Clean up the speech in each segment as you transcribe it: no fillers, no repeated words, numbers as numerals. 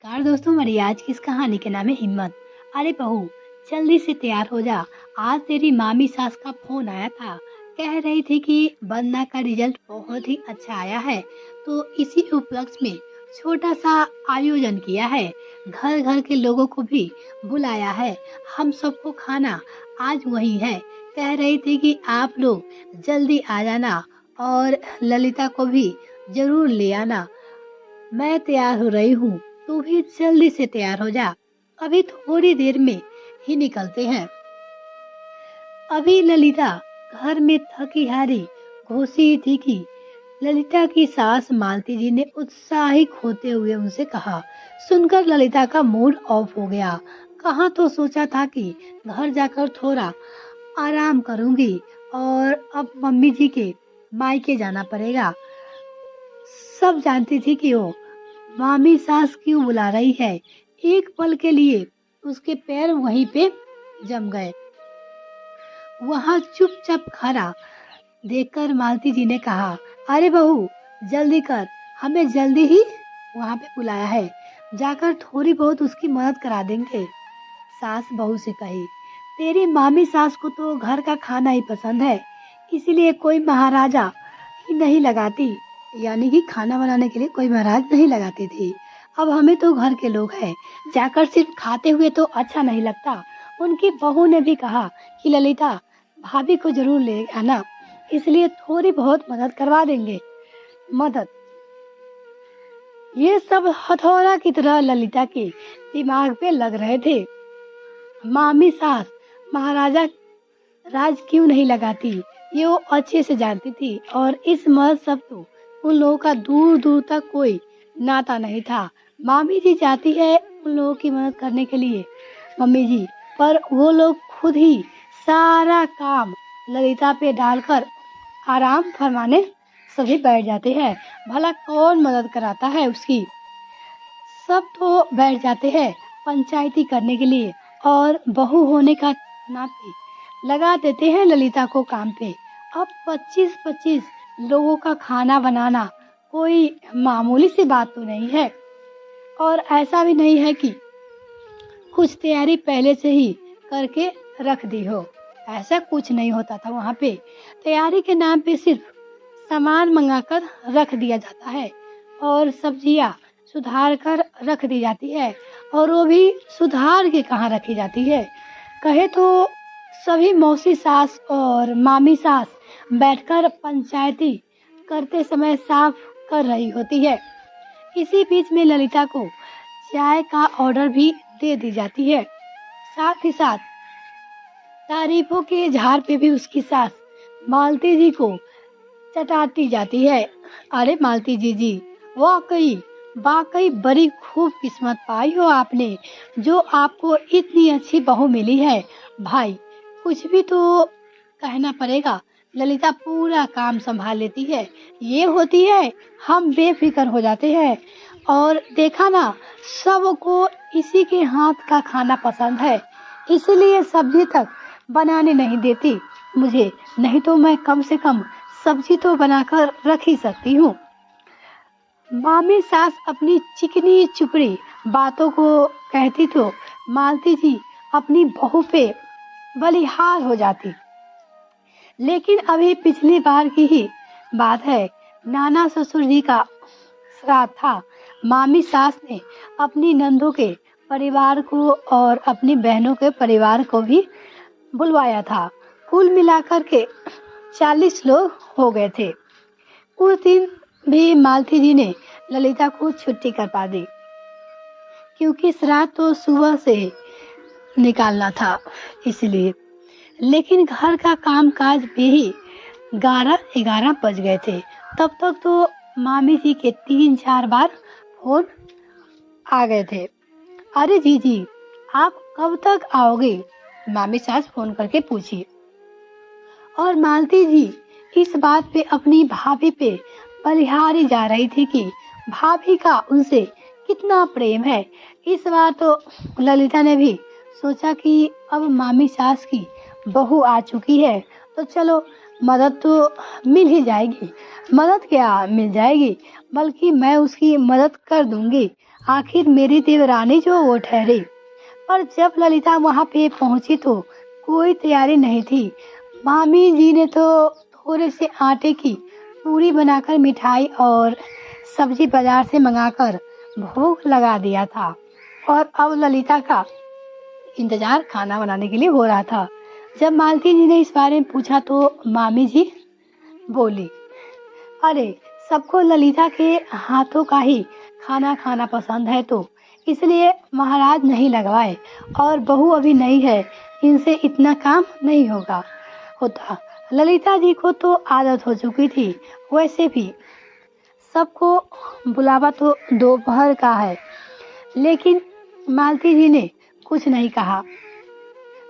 नमस्कार दोस्तों, हमारी आज की इस कहानी के नाम है हिम्मत। अरे बहू, जल्दी से तैयार हो जा। आज तेरी मामी सास का फोन आया था। कह रही थी कि वंदना का रिजल्ट बहुत ही अच्छा आया है, तो इसी उपलक्ष्य में छोटा सा आयोजन किया है। घर घर के लोगों को भी बुलाया है। हम सबको खाना आज वही है। कह रही थी कि आप लोग जल्दी आ जाना और ललिता को भी जरूर ले आना। मैं तैयार हो रही हूँ, तू भी जल्दी से तैयार हो जा। अभी थोड़ी देर में ही निकलते हैं। अभी ललिता घर में थकी हारी घुसी थी कि ललिता की सास मालती जी ने उत्साहित होते हुए उनसे कहा। सुनकर ललिता का मूड ऑफ हो गया। कहाँ तो सोचा था कि घर जाकर थोड़ा आराम करूंगी और अब मम्मी जी के मायके जाना पड़ेगा। सब जानती थी कि वो मामी सास क्यों बुला रही है। एक पल के लिए उसके पैर वहीं पे जम गए। वहां चुपचाप खड़ा देखकर मालती जी ने कहा, अरे बहू जल्दी कर, हमें जल्दी ही वहां पे बुलाया है, जाकर थोड़ी बहुत उसकी मदद करा देंगे। सास बहू से कही, तेरी मामी सास को तो घर का खाना ही पसंद है, इसीलिए कोई महाराजा ही नहीं लगाती, यानी कि खाना बनाने के लिए कोई महाराज नहीं लगाती थी। अब हमें तो घर के लोग हैं, जाकर सिर्फ खाते हुए तो अच्छा नहीं लगता। उनकी बहू ने भी कहा कि ललिता भाभी को जरूर ले आना, इसलिए थोड़ी बहुत मदद करवा देंगे। मदद, ये सब हथौड़ा की तरह ललिता के दिमाग पे लग रहे थे। मामी सास महाराजा राज क्यों नहीं लगाती, ये वो अच्छे से जानती थी। और इस मर्द सब तो उन लोगों का दूर दूर तक कोई नाता नहीं था। मामी जी जाती है उन लोगों की मदद करने के लिए, मम्मी जी, पर वो लोग खुद ही सारा काम ललिता पे डालकर आराम फरमाने सभी बैठ जाते हैं। भला कौन मदद कराता है उसकी। सब तो बैठ जाते हैं पंचायती करने के लिए और बहू होने का नाते लगा देते हैं ललिता को काम पे। अब 25-25 लोगों का खाना बनाना कोई मामूली सी बात तो नहीं है। और ऐसा भी नहीं है कि कुछ तैयारी पहले से ही करके रख दी हो। ऐसा कुछ नहीं होता था वहाँ पे। तैयारी के नाम पे सिर्फ सामान मंगाकर रख दिया जाता है और सब्जियाँ सुधार कर रख दी जाती है, और वो भी सुधार के कहाँ रखी जाती है। कहे तो सभी मौसी सास और मामी सास बैठकर पंचायती करते समय साफ कर रही होती है। इसी बीच में ललिता को चाय का ऑर्डर भी दे दी जाती है। साथ ही साथ तारीफों के झाड़ पे भी उसकी सास मालती जी को चटाती जाती है। अरे मालती जी, वाकई वाकई बड़ी खूब किस्मत पाई हो आपने, जो आपको इतनी अच्छी बहू मिली है। भाई कुछ भी तो कहना पड़ेगा, ललिता पूरा काम संभाल लेती है। ये होती है हम बेफिक्र हो जाते हैं। और देखा ना, सबको इसी के हाथ का खाना पसंद है, इसलिए सब्जी तक बनाने नहीं देती मुझे, नहीं तो मैं कम से कम सब्जी तो बनाकर रख ही सकती हूँ। मामी सास अपनी चिकनी चुपड़ी बातों को कहती तो मालती जी अपनी बहू पे बलिहार हो जाती। लेकिन अभी पिछली बार की ही बात है, नाना ससुर जी का श्राद्ध था। मामी सास ने अपनी नंदों के परिवार को और अपनी बहनों के परिवार को भी बुलवाया था। कुल मिलाकर के 40 लोग हो गए थे। उस दिन भी मालती जी ने ललिता को छुट्टी करवा दी, क्योंकि श्राद्ध तो सुबह से निकालना था इसलिए। लेकिन घर का कामकाज भी ही 11-11 बज गए थे। तब तक तो मामी जी के 3-4 बार फोन आ गए थे। अरे जी, आप कब तक आओगे, मामी सास फोन करके पूछी। और मालती जी इस बात पे अपनी भाभी पे बलिहारी जा रही थी कि भाभी का उनसे कितना प्रेम है। इस बार तो ललिता ने भी सोचा कि अब मामी सास की बहू आ चुकी है, तो चलो मदद तो मिल ही जाएगी। मदद क्या मिल जाएगी, बल्कि मैं उसकी मदद कर दूंगी। आखिर मेरी देवरानी जो वो ठहरी। पर जब ललिता वहां पे पहुंची तो कोई तैयारी नहीं थी। मामी जी ने तो थोड़े से आटे की पूरी बनाकर मिठाई और सब्जी बाजार से मंगाकर भोग लगा दिया था और अब ललिता का इंतजार खाना बनाने के लिए हो रहा था। जब मालती जी ने इस बारे में पूछा तो मामी जी बोली, अरे सबको ललिता के हाथों का ही खाना खाना पसंद है तो इसलिए महाराज नहीं लगवाए और बहू अभी नहीं है, इनसे इतना काम नहीं होता। ललिता जी को तो आदत हो चुकी थी। वैसे भी सबको बुलावा तो दोपहर का है। लेकिन मालती जी ने कुछ नहीं कहा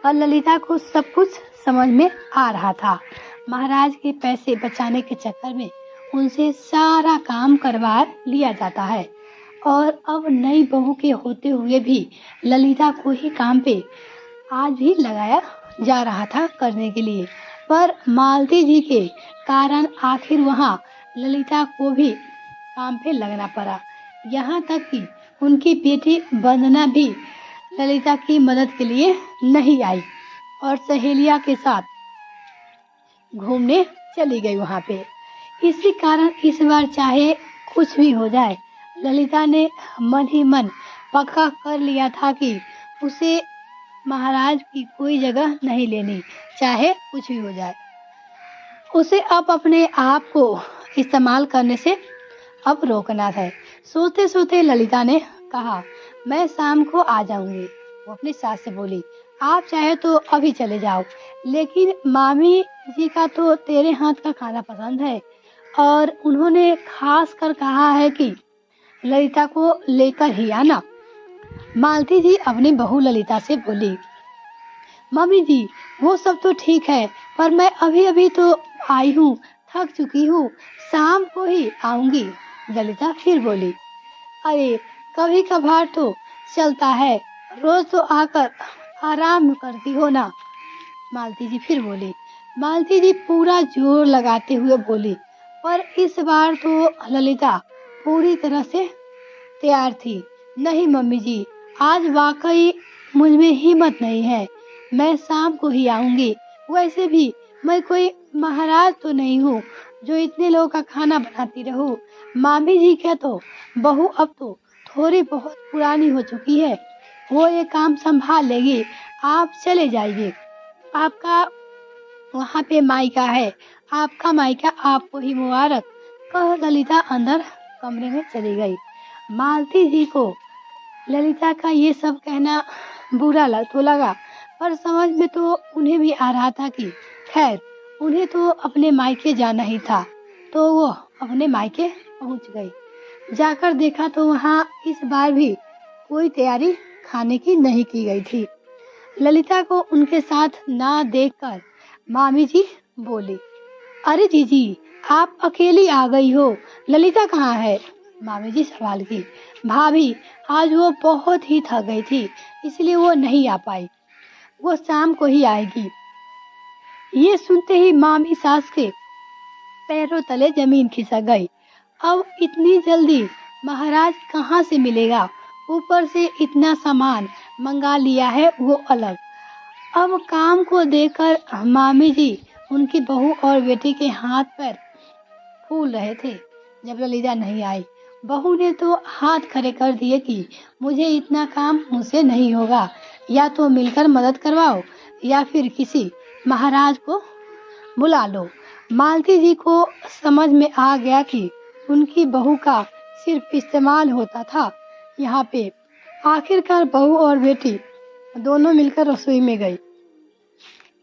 और ललिता को सब कुछ समझ में आ रहा था। महाराज के पैसे बचाने के चक्कर में उनसे सारा काम करवा लिया जाता है और अब नई बहू के होते हुए भी ललिता को ही काम पे आज भी लगाया जा रहा था करने के लिए। पर मालती जी के कारण आखिर वहाँ ललिता को भी काम पे लगना पड़ा। यहाँ तक कि उनकी बेटी वंदना भी ललिता की मदद के लिए नहीं आई और सहेलिया के साथ घूमने चली गई वहाँ पे। इसी कारण इस बार चाहे कुछ भी हो जाए, ललिता ने मन ही मन पक्का कर लिया था कि उसे महाराज की कोई जगह नहीं लेनी, चाहे कुछ भी हो जाए। उसे अब अपने आप को इस्तेमाल करने से अब रोकना है। सोते सोते ललिता ने कहा, मैं शाम को आ जाऊंगी। वो अपनी सास से बोली, आप चाहे तो अभी चले जाओ, लेकिन मामी जी का तो तेरे हाथ का खाना पसंद है और उन्होंने खास कर कहा है कि ललिता को लेकर ही आना। मालती जी अपनी बहू ललिता से बोली, मम्मी जी वो सब तो ठीक है, पर मैं अभी अभी तो आई हूँ, थक चुकी हूँ, शाम को ही आऊंगी। ललिता फिर बोली, अरे कभी कभार तो चलता है, रोज तो आकर आराम करती हो ना। मालती जी फिर बोली। मालती जी पूरा जोर लगाते हुए बोली, पर इस बार तो ललिता पूरी तरह से तैयार थी। नहीं मम्मी जी, आज वाकई मुझ में हिम्मत नहीं है, मैं शाम को ही आऊंगी। वैसे भी मैं कोई महाराज तो नहीं हूँ जो इतने लोगों का खाना बनाती रहूं। मामी जी क्या तो बहू अब तो थोड़ी बहुत पुरानी हो चुकी है, वो ये काम संभाल लेगी। आप चले जाइए, आपका वहाँ पे मायका है, आपका मायका आपको ही मुबारक। कह ललिता अंदर कमरे में चली गई। मालती जी को ललिता का ये सब कहना बुरा लगा, पर समझ में तो उन्हें भी आ रहा था कि खैर उन्हें तो अपने मायके जाना ही था। तो वो अपने मायके पहुंच गई। जाकर देखा तो वहाँ इस बार भी कोई तैयारी खाने की नहीं की गई थी। ललिता को उनके साथ ना देखकर मामी जी बोली, अरे जीजी आप अकेली आ गई हो, ललिता कहाँ है? मामी जी सवाल की। भाभी आज वो बहुत ही थक गई थी, इसलिए वो नहीं आ पाई, वो शाम को ही आएगी। ये सुनते ही मामी सास के पैरों तले जमीन खिसक गई। अब इतनी जल्दी महाराज कहाँ से मिलेगा? ऊपर से इतना सामान मंगा लिया है वो अलग। अब काम को देखकर मामी जी उनकी बहू और बेटी के हाथ पैर फूल रहे थे। जब ललिता नहीं आई, बहू ने तो हाथ खड़े कर दिए कि मुझे इतना काम मुझसे नहीं होगा, या तो मिलकर मदद करवाओ या फिर किसी महाराज को बुला लो। मालती जी को समझ में आ गया कि उनकी बहू का सिर्फ इस्तेमाल होता था यहाँ पे। आखिरकार बहू और बेटी दोनों मिलकर रसोई में गई।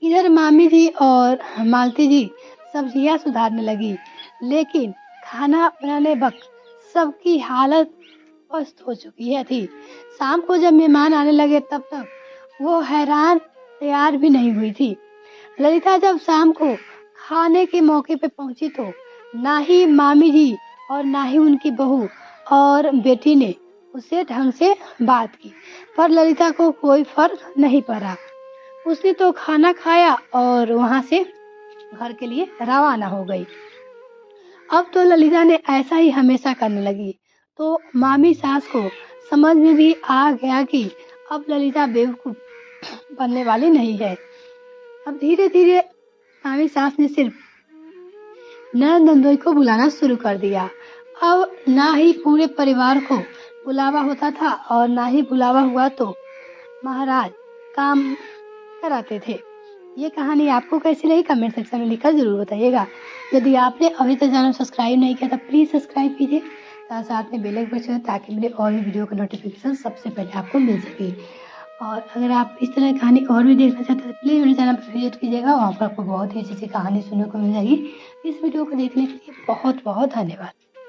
इधर मामी जी और मालती जी सब्जियां सुधारने लगी, लेकिन खाना बनाने वक्त सबकी हालत पस्त हो चुकी है थी। शाम को जब मेहमान आने लगे तब तक वो हैरान तैयार भी नहीं हुई थी। ललिता जब शाम को खाने के मौके पे पहुंची तो ना ही मामी जी और ना ही उनकी बहू और बेटी ने उससे ढंग से बात की, पर ललिता को कोई फर्क नहीं पड़ा। उसने तो खाना खाया और वहां से घर के लिए रवाना हो गई। अब तो ललिता ने ऐसा ही हमेशा करने लगी। तो मामी सास को समझ में भी आ गया कि अब ललिता बेवकूफ बनने वाली नहीं है। अब धीरे धीरे मामी सास ने सिर्फ ननद नंदोई को बुलाना शुरू कर दिया। अब ना ही पूरे परिवार को बुलावा होता था और ना ही बुलावा हुआ तो महाराज काम कराते थे। ये कहानी आपको कैसी लगी कमेंट सेक्शन में लिखकर जरूर बताइएगा। यदि आपने अभी तक चैनल सब्सक्राइब नहीं किया तो प्लीज़ सब्सक्राइब कीजिए, साथ साथ में बेल आइकन प्रेस करें ताकि मेरे और भी वीडियो का नोटिफिकेशन सबसे पहले आपको मिल सके। और अगर आप इस तरह की कहानी और भी देखना चाहते हैं तो प्लीज़ मेरे चैनल पर विजिट कीजिएगा, वहाँ पर आपको बहुत ही अच्छी अच्छी कहानी सुनने को मिल जाएगी। इस वीडियो को देखने के लिए बहुत बहुत धन्यवाद।